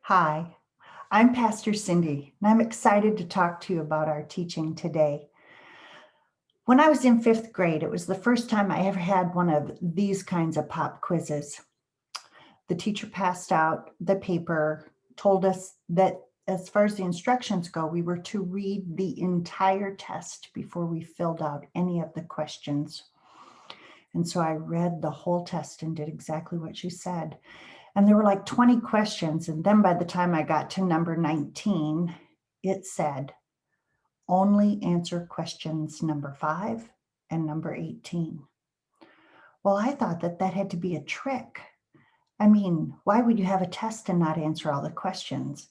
Hi, I'm Pastor Cindy, and I'm excited to talk to you about our teaching today. When I was in fifth grade, it was the first time I ever had one of these kinds of pop quizzes. The teacher passed out the paper, told us that as far as the instructions go, we were to read the entire test before we filled out any of the questions. And so I read the whole test and did exactly what she said. And there were like 20 questions. And then by the time I got to number 19, it said, only answer questions number 5 and number 18. Well, I thought that had to be a trick. I mean, why would you have a test and not answer all the questions?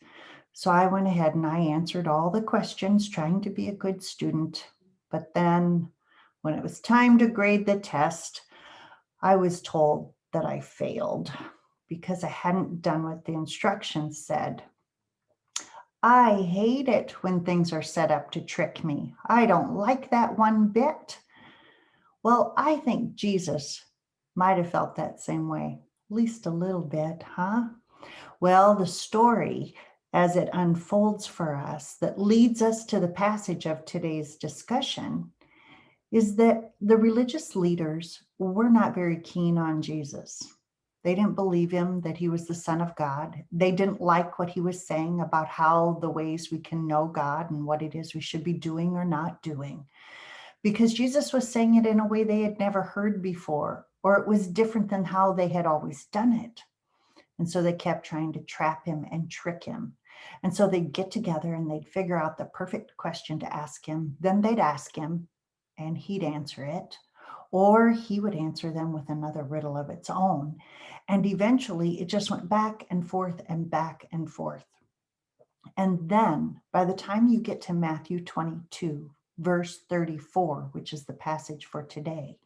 So I went ahead and I answered all the questions, trying to be a good student. But then when it was time to grade the test, I was told that I failed because I hadn't done what the instructions said. I hate it when things are set up to trick me. I don't like that one bit. Well, I think Jesus might have felt that same way, at least a little bit, huh? Well, the story as it unfolds for us that leads us to the passage of today's discussion is that the religious leaders were not very keen on Jesus. They didn't believe him that he was the Son of God. They didn't like what he was saying about how the ways we can know God and what it is we should be doing or not doing, because Jesus was saying it in a way they had never heard before, or it was different than how they had always done it. And so they kept trying to trap him and trick him. And so they'd get together and they'd figure out the perfect question to ask him. Then they'd ask him and he'd answer it, or he would answer them with another riddle of its own. And eventually it just went back and forth and back and forth. And then by the time you get to Matthew 22, verse 34, which is the passage for today,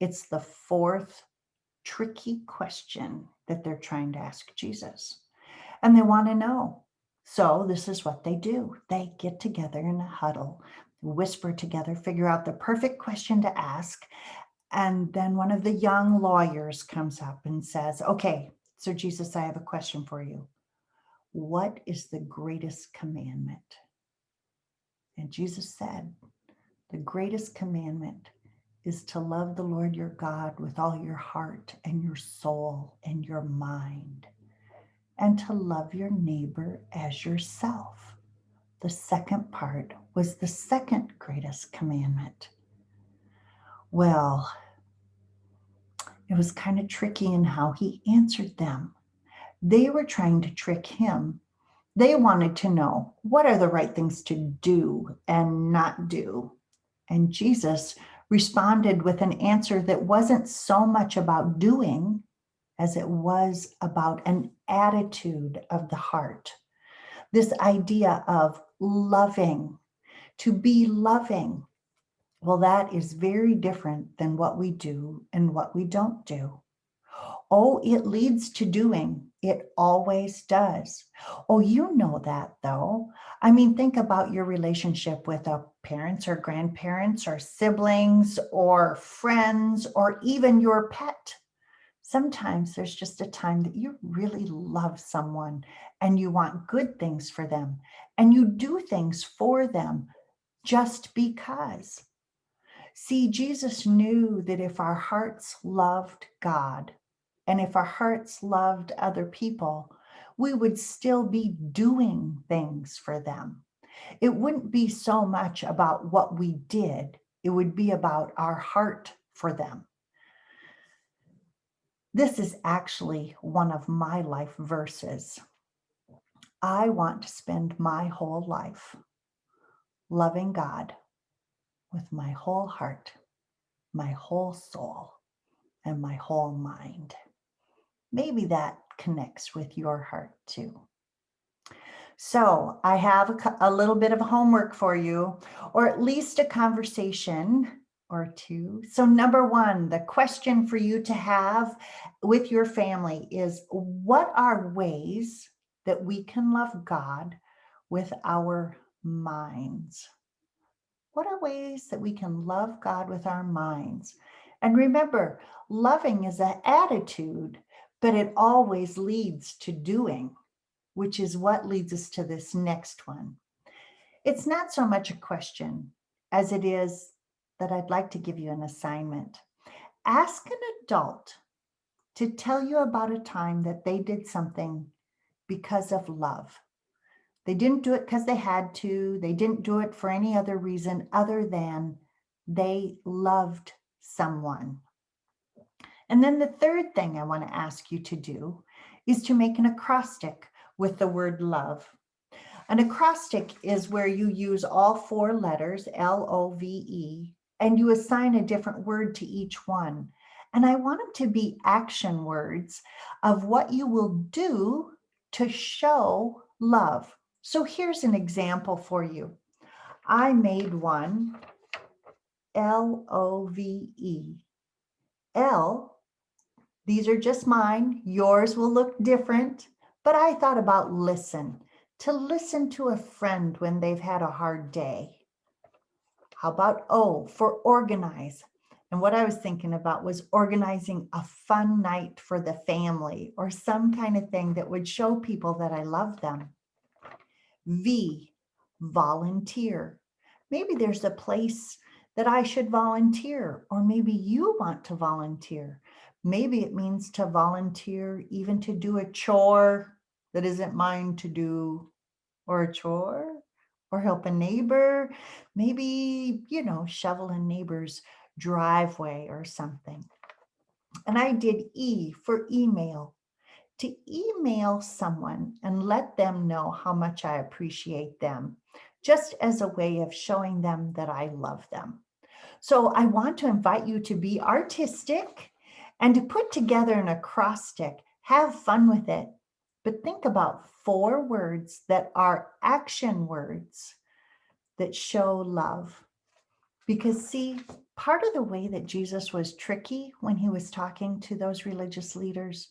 it's the fourth tricky question that they're trying to ask Jesus. And they want to know. So this is what they do. They get together in a huddle, whisper together, figure out the perfect question to ask. And then one of the young lawyers comes up and says, okay, so Jesus, I have a question for you. What is the greatest commandment? And Jesus said, the greatest commandment is to love the Lord your God with all your heart and your soul and your mind, and to love your neighbor as yourself. The second part was the second greatest commandment. Well, it was kind of tricky in how he answered them. They were trying to trick him. They wanted to know, what are the right things to do and not do? And Jesus responded with an answer that wasn't so much about doing as it was about an attitude of the heart. This idea of loving, to be loving. Well, that is very different than what we do and what we don't do. Oh, it leads to doing. It always does. Oh, you know that though. I mean, think about your relationship with parents or grandparents or siblings or friends or even your pet. Sometimes there's just a time that you really love someone and you want good things for them and you do things for them just because. See, Jesus knew that if our hearts loved God and if our hearts loved other people, we would still be doing things for them. It wouldn't be so much about what we did, it would be about our heart for them. This is actually one of my life verses. I want to spend my whole life loving God with my whole heart, my whole soul, and my whole mind. Maybe that connects with your heart too. So I have a little bit of homework for you, or at least a conversation or two. So number one, the question for you to have with your family is, what are ways that we can love God with our minds? What are ways that we can love God with our minds? And remember, loving is an attitude, but it always leads to doing. which is what leads us to this next one. It's not so much a question as it is that I'd like to give you an assignment. Ask an adult to tell you about a time that they did something because of love. They didn't do it because they had to. They didn't do it for any other reason other than they loved someone. And then the third thing I want to ask you to do is to make an acrostic with the word love. An acrostic is where you use all 4 letters, LOVE, and you assign a different word to each one. And I want them to be action words of what you will do to show love. So here's an example for you. I made one, LOVE. L, these are just mine. Yours will look different, but I thought about listen, to listen to a friend when they've had a hard day. How about O for organize? And what I was thinking about was organizing a fun night for the family or some kind of thing that would show people that I love them. V, volunteer. Maybe there's a place that I should volunteer, or maybe you want to volunteer. Maybe it means to volunteer even to do a chore that isn't mine to do, or a chore, or help a neighbor. Maybe, shovel a neighbor's driveway or something. And I did E for email, to email someone and let them know how much I appreciate them, just as a way of showing them that I love them. So I want to invite you to be artistic and to put together an acrostic. Have fun with it, but think about 4 words that are action words that show love. Because see, part of the way that Jesus was tricky when he was talking to those religious leaders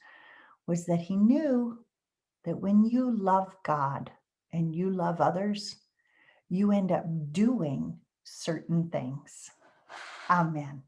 was that he knew that when you love God and you love others, you end up doing certain things. Amen.